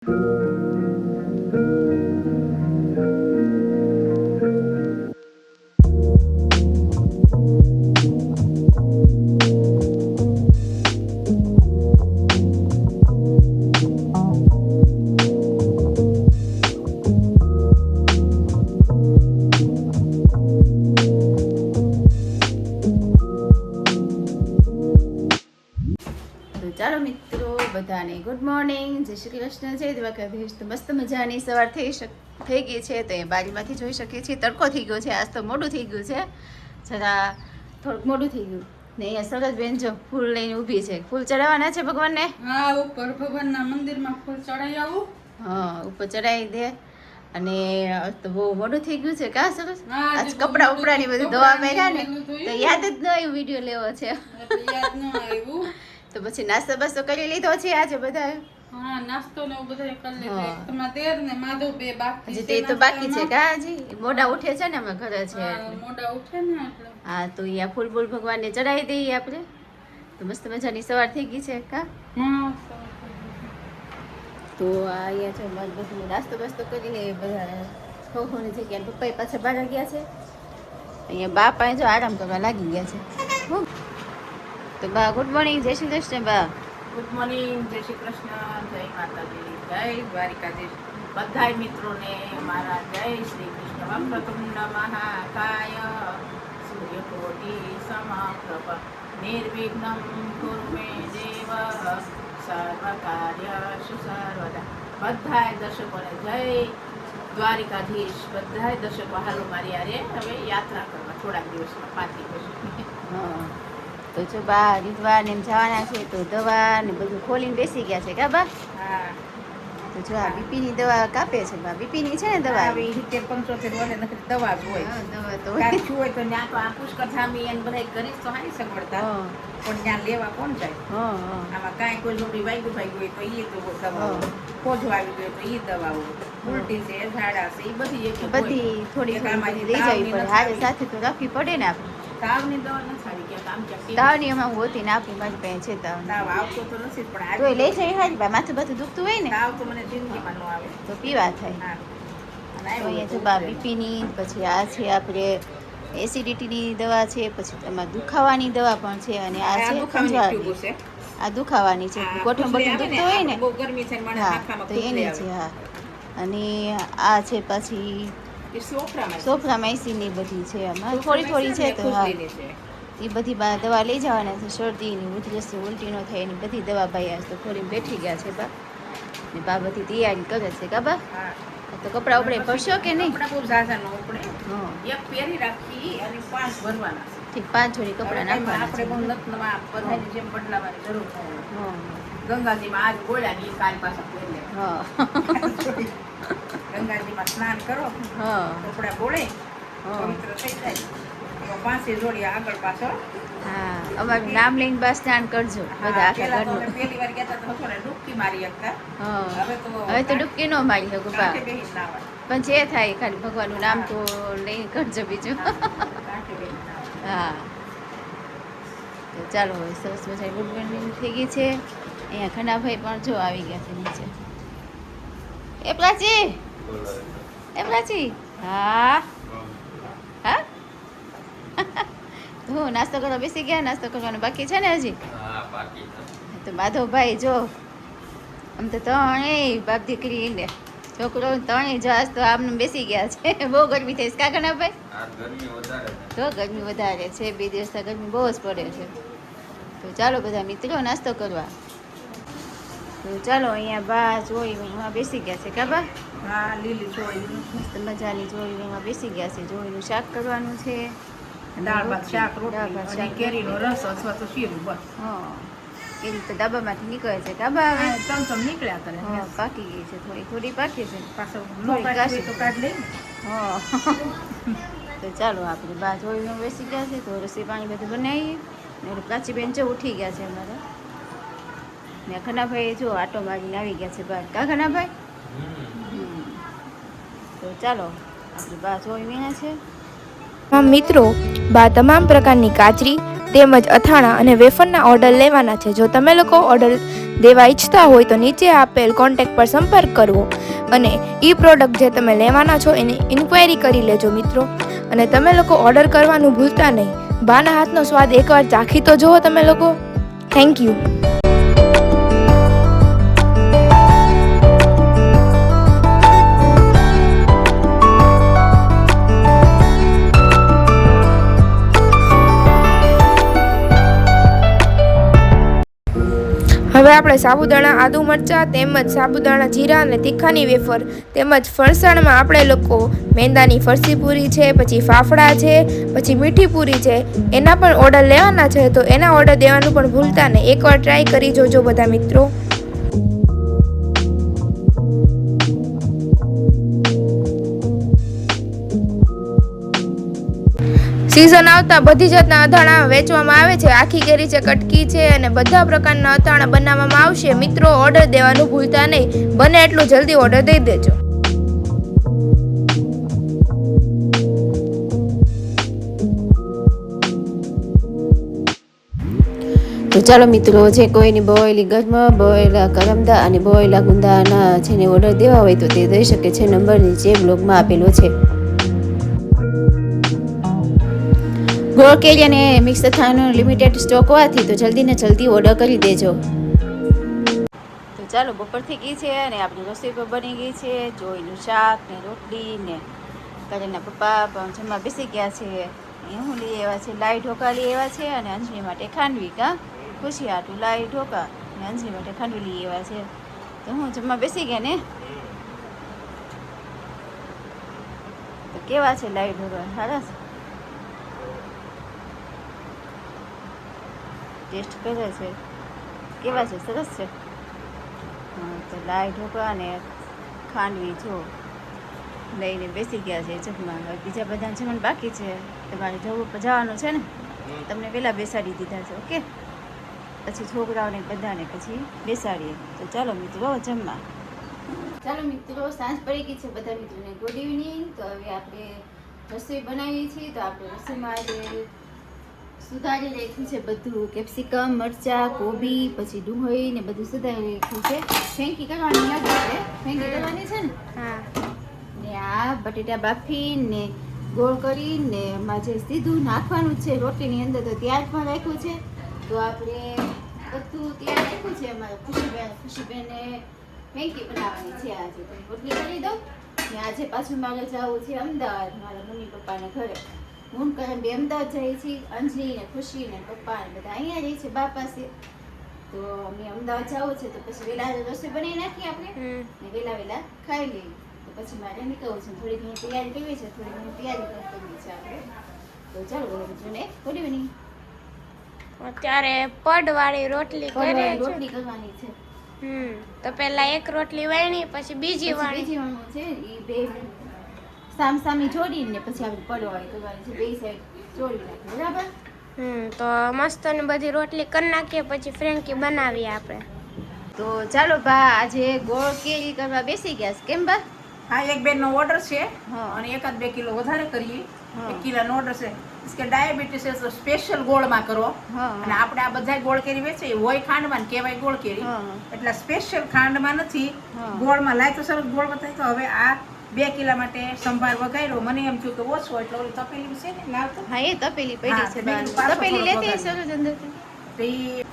ચાલો મિત્રો બધાને ગુડ મોર્નિંગ, જય શ્રી કૃષ્ણ, જય દ્વારકાધીશ. તો મસ્ત મજાની સવાર થઈ ગઈ છે. તો એ બારીમાંથી જોઈ શકીએ છીએ તડકો થઈ ગયો છે. આજ તો મોડું થઈ ગયું છે, જરા થોડુંક મોડું થઈ ગયું ને. અહીંયા સરસ બેન જો ફૂલ લઈને ઊભી છે. ફૂલ ચડાવવાના છે ભગવાનને. હા, ઉપર ભગવાનના મંદિરમાં ફૂલ ચડાવી આવું. હા, ઉપર ચડાવી દે. અને તો બહુ મોડું થઈ ગયું છે કા સરસ. આજ કપડા ઉપડાની બધું દવા મેળ્યા ને તો યાદ જ ન આવ્યું વિડીયો લેવો છે. યાદ ન આવ્યું તો પછી નાસ્તો બાસ્તો કરી લીધો છે આજે બધા. હા, નાસ્તો ને બધું કરી લીધો. તમારા દેર ને માધવ બે બાકી હજી તે તો બાકી છે કા હજી મોડા ઉઠે છે ને અમે ઘરે છે. મોડા ઉઠે ને એટલે હા, તો અહીંયા ફૂલ ફૂલ ભગવાનને ચડાવી દઈએ આપણે. તો મસ્ત મજાની સવાર થઈ ગઈ છે કા. હા, તો અહીંયા છે બધું નાસ્તો બાસ્તો કરીને બધા ખોખોની જગ્યાએ પપ્પા પાછા બહાર ગયા છે. અહીંયા બા પાસે જો આરામ કરવા લાગી ગયા છે. તો બા ગુડ મોર્નિંગ, જય શ્રી કૃષ્ણ. બા ગુડ મોર્નિંગ, જય શ્રી કૃષ્ણ, જય માતાજી, જય દ્વારિકાધીશ. બધાય મિત્રોને મારા જય શ્રી કૃષ્ણ. વક્રતુંડ મહાકાય સૂર્યકોટી સમપ્રભ નિર્વિઘ્નમ કુરુ મે દેવ સર્વ કાર્યસુ સર્વદા. બધાય દર્શકોને જય દ્વારિકાધીશ. બધાય દર્શકો હાલો મારી યારે હવે યાત્રા કરવા થોડાક દિવસમાં 5 દિવસ. હા, તો જો બા રીતવા ને એમ જવાના છે તો દવા ને બધું ખોલીને બેસી ગયા છે કા બા. હા, તો જો આ બીપી ની દવા કાપે છે બા. બીપી ની છે ને દવા. આવી 70-75 વર્ષે નકરી દવા જ હોય. હા, દવા તો કાચું હોય તો ત્યાં તો આ પુષ્કર ધામી એને બધા કરીશ તો હારી સગવડતા. પણ ત્યાં લેવા કોણ જાય? હા હા આમાં કાંઈ કોઈ લોબી વાગ્યું હોય તો એ તો દવા, ખોજો આવી ગયો તો એ દવાઓ, ઉલટી છે, ઝાડા છે, એ બધી એક એક હોય. બધી થોડી એક થોડી આમાંથી લઈ જવી તાવની પડે. નથી હારે આવી. સાથે તો રાખવી પડે ને આપણે. તાવની દવા નથી આવી ક્યાંક આમ ક્યાંક તાવની એમાં હોતી ને આપણી મારી પાસે છે તાવ. તાવ આવતો તો નથી જ, પણ તો આજે લઈ જઈ હારી બા. માથું બધું દુખતું હોય ને તાવ તો મને જિંદગીમાં ન આવે. તો પીવા થાય. હા, અને તો આવ્યો અહીંયા તો જો બા ઉતરે. બીપીની, પછી આ છે આપણે એસિડિટીની દવા છે, પછી એમાં દુખાવાની દવા પણ છે, અને આ આ છે દુખાવાની ખંજવાળની. ટ્યુબ છે. આ દુખાવાની છે. આ ગોઠણ ખુજલી બટન આવે દુખતું હોય ને. બહુ ગરમી છે ને મને હા, માથામાં તો ખુજલી એની આવે. છે. હા, અને આ છે પછી એ સોફરામાં છે. સોફ્રામાઇસિનની બધી છે. આમાં થોડી થોડી છે તો હા, ખુજલીની છે. એ બધી દવા લઈ જવાના છે. શરદીની, ઉધરસ, ઉલટી ન થાય એની બધી દવા ભાઈ આજ તો ખોલીને બેઠી ગયા છે બા. ને બા બધી તૈયારી કરે છે કા બા. હા, તો કપડાં ઉપડે ભરશો કે નહીં? કપડાં બહુ ઝાઝા ન ઉપડે. હા, એક પહેરી રાખી અને 5 ભરવાના છે. ઠીક. 5 જોડી કપડાં નાખવાના આપણે છે. બહુ નતનમાં બધાની જેમ બદલાવાની જરૂર નથી. હા ગંગાજીમાં આજ ગોળ્યા ની કાલ પાછા પહેરી લે. હા ગંગાજીમાં સ્નાન કરો, હા કપડા બોળે, હા પવિત્ર થઈ જાય. તો 5 જોડી આગળ પાછળ. હા, અમારું નામ લઈને બસ સ્નાન કરજો બધા હા, આખા પહેલા તો અમે ઘરનું. પહેલી વાર ગયા તા તો થોડા ડૂબકી મારી શકતા. હા, હવે હવે તો ડૂબકી ન મારી શકું બા. કાંઠે બેસીને નાહવાનું. પણ જે થાય ખાલી ભગવાનનું નામ તો લઈને કરજો બીજું. કાંઠે બેસીને નાહવાનું. હા, તો ચાલો હવે સરસ મજાની ગુડ મોર્નિંગ થઈ ગઈ છે. અહીંયા ખનાભાઈ પણ જો આવી ગયા છે નીચે. એ પ્રાચી, એ પ્રાચી. હા હા તો હું નાસ્તો કરવા બેસી ગયા. નાસ્તો કરવાનો બાકી છે ને હજી. તો માધવભાઈ જો આમ તો ત્રણેય બાપ દીકરી ને છોકરો ત્રણેય જહાજ તો આમને બેસી ગયા છે. બહુ ગરમી થઈ છે કા ખનાભાઈ? તો ગરમી વધારે છે. 2 દિવસથી ગરમી બહુ જ પડે છે. તો ચાલો બધા મિત્રો નાસ્તો કરવા. તો ચાલો અહીંયા બા જોઈ એમાં બેસી ગયા છે કા બા. હા, લીલી ચોળી, મસ્ત મજાની જોડી એમાં બેસી ગયા છે. જોડીનું શાક કરવાનું છે. અને દાળ ભાત, રોટલી. શાક, દાળ રોટલી ભાત, અને શાક, કેરીનો રોટલી. રસ અથવા તો શીરું બસ. હા, એ રીતે ડાબામાંથી નીકળે છે કા બા. હવે તમ નીકળ્યા કરે. હા, પાકી ગઈ છે. થોડી થોડી પાકી છે. પાછળ થોડી નો કાઢી તો કાઢ લઈ. હા તો ચાલો આપણે બા જોઈને બેસી ગયા છે. તો રસોઈ પાણી બધું બનાવીએ. ને ઓલું પ્રાચીબેન જો ઉઠી ગયા છે અમારા. ને ખનાભાઈ જો આટો મારીને આવી ગયા છે બહાર કા ખનાભાઈ. તો ચાલો આપણે બા જોઈ વિના છે. મિત્રો બા તમામ પ્રકારની કાચરી, તેમજ અથાણા અને વેફરના ઓર્ડર લેવાના છે. જો તમે લોકો ઓર્ડર દેવા ઈચ્છતા હોય તો નીચે આપેલ કોન્ટેક્ટ પર સંપર્ક કરવો અને એ પ્રોડક્ટ જે તમે લેવાના છો એની ઇન્ક્વાયરી કરી લેજો મિત્રો. અને તમે લોકો ઓર્ડર કરવાનું ભૂલતા નહીં. બાના હાથનો સ્વાદ એકવાર ચાખી તો જુઓ તમે લોકો. Thank you. હવે આપણે સાબુદાણા આદુ મરચાં તેમજ સાબુદાણા જીરા અને તીખાની વેફર તેમજ ફરસાણમાં આપણે લોકો મેંદાની ફરસી પૂરી છે, પછી ફાફડા છે, પછી મીઠી પૂરી છે, એના પણ ઓર્ડર લેવાના છે. તો એના ઓર્ડર દેવાનું પણ ભૂલતા નહીં. એકવાર ટ્રાય કરી જોજો બધા મિત્રો. સીઝન આવતા બધી જાતના અથાણા વેચવામાં આવે છે. આખી કેરી છે, કટકી છે અને બધા પ્રકારના અથાણા બનાવવામાં આવશે. મિત્રો ઓર્ડર દેવાનું ભૂલતા નહીં. બને એટલું જલ્દી ઓર્ડર દઈ દેજો. તો ચાલો મિત્રો, જે કોઈની બોયેલી ગરમા, બોયેલા કરમદા અને બોયેલા ગુંદાના જેને ઓર્ડર દેવા હોય તો તે દઈ શકે છે. નંબર નીચે બ્લોગમાં આપેલો છે. ગોળ કેરી અને મિક્સ અથાણાનો લિમિટેડ સ્ટોક હોવાથી તો જલ્દી ને જલ્દી ઓર્ડર કરી દેજો. તો ચાલો, બપોર થઈ ગઈ છે અને આપણી રસોઈ પણ બની ગઈ છે. જોઈનું શાક ને રોટલી ને કારેના પપ્પા પણ જમવા બેસી ગયા છે. હું લઈ આવ્યા છે લાઈ ઢોકા લઈ આવ્યા છે અને અંજલી માટે ખાંડવી. ખુશી આટલું લાઈ ઢોકા અને અંજલી માટે ખાંડવી લઈ આવ્યા છે. તો હું જમવા બેસી ગયા ને. તો કેવા છે લાઈ ઢોકા? સારા છે? ટેસ્ટ કરે છે કેવા છે? સરસ છે. હા, તો લાઈ ઢોકા અને ખાંડવી જો લઈને બેસી ગયા છે જમવા. બીજા બધા જમવાનું બાકી છે. તમારે જવાનું છે ને, તમને પહેલાં બેસાડી દીધા છે. ઓકે, પછી છોકરાઓને બધાને પછી બેસાડીએ. તો ચાલો મિત્રો જમવા. ચાલો મિત્રો, સાંજ પડી ગઈ છે. બધા મિત્રોને ગુડ ઇવનિંગ. તો હવે આપણે રસોઈ બનાવીએ છીએ. તો આપણે રસોઈમાં આજે સુધારી રાખ્યું છે બધું. કેપ્સિકમ, મરચાં, કોબી, પછી ડુંગળી ને બધું સુધારી રાખ્યું છે. ફેંકી કરવાની લાગે છે. ફેંકી કરવાની છે ને. હા. ને આ બટેટા બાફીને ગોળ કરીને એમાં જે સીધું નાખવાનું છે રોટલીની અંદર, તો ત્યાં જ પણ રાખ્યું છે. તો આપણે બધું ત્યાં રાખ્યું છે. અમારે ખુશીબેને ફેંકી બનાવવાની છે આજે. તો રોટલી કરી દઉં ને આજે પાછું મારે જવું છે અમદાવાદ મારા મમ્મી પપ્પાને ઘરે. હું કરમ બે અમદાવાદ જઈએ છીએ. અંજલી ને ખુશી ને પપ્પા ને બધા અહીંયા જઈએ છીએ બા પાસે. તો અમે અમદાવાદ જવું છે તો પછી વેલા રસોઈ બનાવી નાખીએ આપણે ને વેલા ખાઈ લઈએ. તો પછી મારે નીકળવું છે. થોડી ઘણી તૈયારી કરવી છે. થોડી ઘણી તૈયારી કરવી છે આપણે. તો ચાલો જોને થોડી ઘણી અત્યારે પડવાળી રોટલી કરવાની છે. તો પહેલા એક રોટલી વાણી પછી બીજી વાણી છે. એ બે સામસામી જોડીને પછી આપણે પડવાળી કરવાની છે. બે સાઈડ જોડી નાખી. બરાબર. તો મસ્ત ને બધી રોટલી કરી નાખીએ પછી ફ્રેન્કી બનાવીએ આપણે. તો ચાલો બા, આજે ગોળ કેરી કરવા બેસી ગયા છે. કેમ બા? હા, એક બેન નો ઓર્ડર છે હા. અને 1-2 કિલો વધારે કરીએ. હા. 1 કિલો નો ઓર્ડર છે. કે ડાયાબિટીસ છે તો સ્પેશિયલ ગોળમાં કરો. હા. અને આપણે આ બધા ગોળ કેરી વેચે હોય ખાંડમાં કહેવાય ગોળ કેરી. હા. એટલે સ્પેશિયલ ખાંડમાં નથી, હા. ગોળમાં લાય તો સરસ ગોળ બતાવી. તો હવે આ 2 કિલા માટે સંભાર વઘાર્યો. મને એમ થયું કે ઓછો એટલે ઓલી તપેલી છે ને લાવતો. હા, એ તપેલી પડી હા, છે. બીજું બા પાછો તપેલી થોડો લેતી વઘાર. સરસ અંદરથી.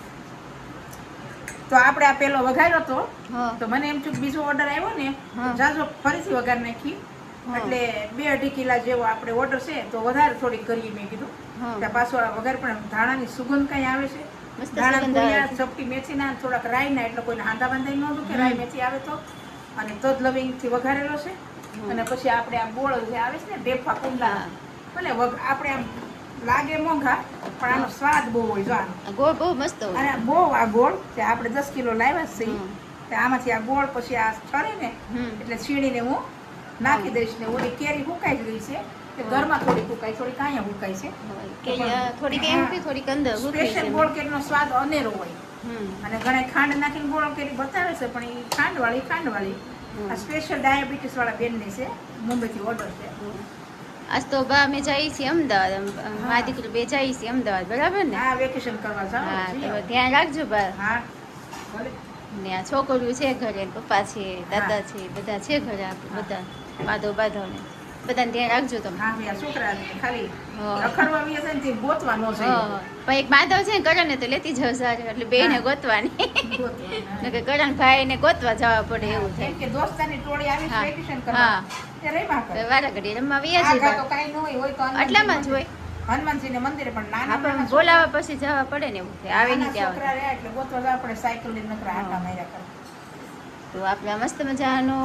તો આપણે આ પેલો વઘાર્યો હતો. હા. તો મને એમ થયું કે બીજો ઓર્ડર આવ્યો ને હા. તો જાજો ફરીથી વઘાર નાખી. હા. એટલે 2-2.5 કિલા જેવો આપણે ઓર્ડર છે તો વધારે થોડીક કરીએ મેં કીધું. હા. ત્યાં પાછો આ વઘાર પણ ધાણાની સુગંધ કઈ આવે છે. મસ્ત ધાણા સુગંધ આવે કુરિયા, છે. ચપટી મેથીના, થોડાક રાઈના, એટલે કોઈને હાંધા બાંધાઈ ન હતું કે રાઈ મેથી આવે તો. અને તજ લવિંગથી વઘારેલો છે. અને પછી આપણે આ ગોળ જે આવે છે ને ઢેફા કુંડલા, ભલે આપણે આમ લાગે મોંઘા પણ આનો સ્વાદ બહુ હોય. જો આનો આ ગોળ બહુ મસ્ત હોય. અને બહુ આ ગોળ તે આપણે 10 કિલો લાવ્યા છે. હમ. તે આમાંથી આ ગોળ પછી આ ઠરે ને એટલે છીણીને હું નાખી દઈશ. ને ઓલી કેરી હુકાઈ ગઈ છે કે ઘરમાં થોડી હુકાય, થોડી કાંયા હુકાય છે. થોડીક એમ કે થોડીક અંદર સ્પેશિયલ ગોળ કેરીનો સ્વાદ અનેરો હોય. હમ. અને ઘણા ખાંડ નાખીને ગોળ કેરી બતાવે છે પણ એ ખાંડવાળી. આ સ્પેશિયલ ડાયાબિટીસ વાળા બેનની છે, મુંબઈથી ઓર્ડર છે. આજ તો બા અમે જઈએ છીએ અમદાવાદ મારી દીકરી બે જઈએ છીએ અમદાવાદ બરાબર ને હા વેકેશન કરવા જાઓ હા જઈ તો આવો. ધ્યાન રાખજો બા હા ભલે. ને આ છોકરીઓ છે ઘરે ને પપ્પા છે દાદા છે બધા છે ઘરે આપણે બધા માધવ બાધવને બધાને ધ્યાન રાખજો તમે હા ભાઈ આ છોકરાને ખાલી હા. રખડવા બી હશે ને તે ગોતવા ન જોઈએ. હા પણ એક માધવ છે ને કરણ ને તો લેતી જાવ સારી એટલે બેને હા. ગોતવાની ગોતવા, હા. નકર કરણ ભાઈ ને ગોતવા જવા પડે એવું કેમ થાય કે દોસ્તારની ટોળી આવી હા. વેકેશન હા. કરવા તે રમ્યા કરે. તો વારા ઘડી રમવા વ્યા આ છે ઘા તો કાંઈ ન હોય તો આટલામાં જ હોય હનુમાનજીને મંદિરે પણ નાના આપણે નાના બોલાવા પછી જવા પડે ને એવું થાય આવે નાના નહીં ત્યાં છોકરા રહ્યા એટલે ગોતવા જવા પડે સાયકલ લઈને નકરા આટા માર્યા કરે. તો આપણે આ મસ્ત મજાનો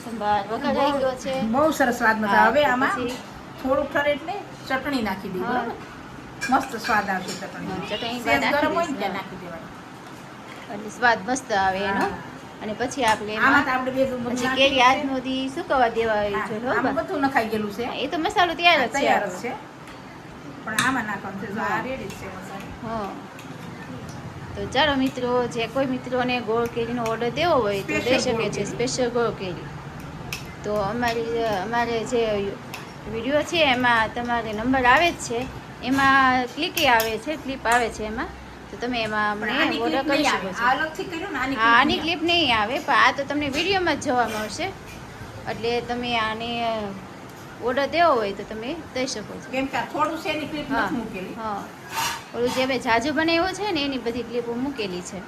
સંભાર વઘારાઈ ગયો છે બહુ સરસ સ્વાદ મજા હા, હવે તો આમાં પછી- થોડુંક ઠરે એટલે ચટણી નાખી દઈએ હા. બરાબર મસ્ત સ્વાદ આવશે ચટણી હા, ચટણી સેજ નાખી ગરમ હોય ને દઈશ, ત્યાં હા. નાખી દેવાની એટલે સ્વાદ મસ્ત આવે એનો હા. અને પછી આપણે આમાં એમાં તો આપણે બે બધું પછી નાખી કેરી દઈએ. આજનો દી સુકવવા દેવા હા, જો લો આમાં બા. બધું નખાઈ ગયેલું છે એ તો મસાલો તૈયાર જ છે તૈયાર જ આપણો. છે પણ આમાં નાખવાનું છે જો આ હા. રેડી જ છે મસાલો. હા તો ચાલો મિત્રો જે કોઈ મિત્રોને ગોળ કેરીનો ઓર્ડર દેવો હોય તો દઈ Special શકે ગોળ છે કેરી. સ્પેશિયલ ગોળ કેરી તો અમારે જે વિડીયો છે એમાં તમારે નંબર આવે જ છે એમાં ક્લિક આવે છે ક્લિપ આવે છે એમાં તો તમે એમાં પણ અમને આની ઓર્ડર clip કરી નહીં શકો આવે. છો આ અલગથી કર્યું ને આની હા clip આની નહીં ક્લિપ નહીં આવે પણ આ તો તમને વિડીયોમાં જ જોવા મળશે એટલે તમે આને ઓર્ડર દેવો હોય તો તમે દઈ શકો આવે. છો કેમ કે આ થોડું છે એની clip હા નથી મૂકેલી હા ઓલું જે મેં જાજુ બનાવ્યો છે ને એની બધી ક્લિપો મૂકેલી છે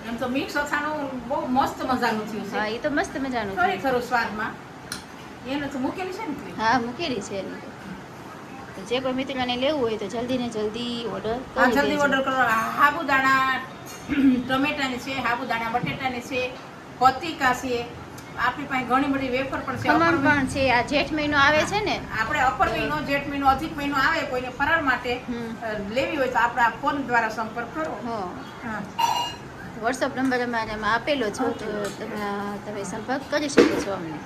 એમ તો મિક્સ અથાણું બહુ મસ્ત મજાનું થયું હા છે એ તો મસ્ત મજાનું છે. ખરેખર સ્વાદમાં એને તો મૂકેલી છે ને clip. હા મૂકેલી છે એની તો જે કોઈ મિત્રને લેવું હોય તો જલ્દી ને જલ્દી ઓર્ડર હા કરી જલ્દી દેજો ઓર્ડર કરો સાબુદાણા ટમેટાની છે સાબુદાણા બટેટાની છે પતિકા છે આપણી પાસે ઘણી બધી વેફર પણ છે ખમણ અપર પણ છે આ જેઠ મહિનો આવે છે ને આપણે અપર મહિનો જેઠ મહિનો અધિક મહિનો આવે કોઈને ફરાળ માટે હમ. લેવી હોય તો આપણા ફોન દ્વારા સંપર્ક કરો હા હા. વોટ્સઅપ નંબર અમારામાં આપેલો છો તો તમે સંપર્ક કરી શકો છો અમને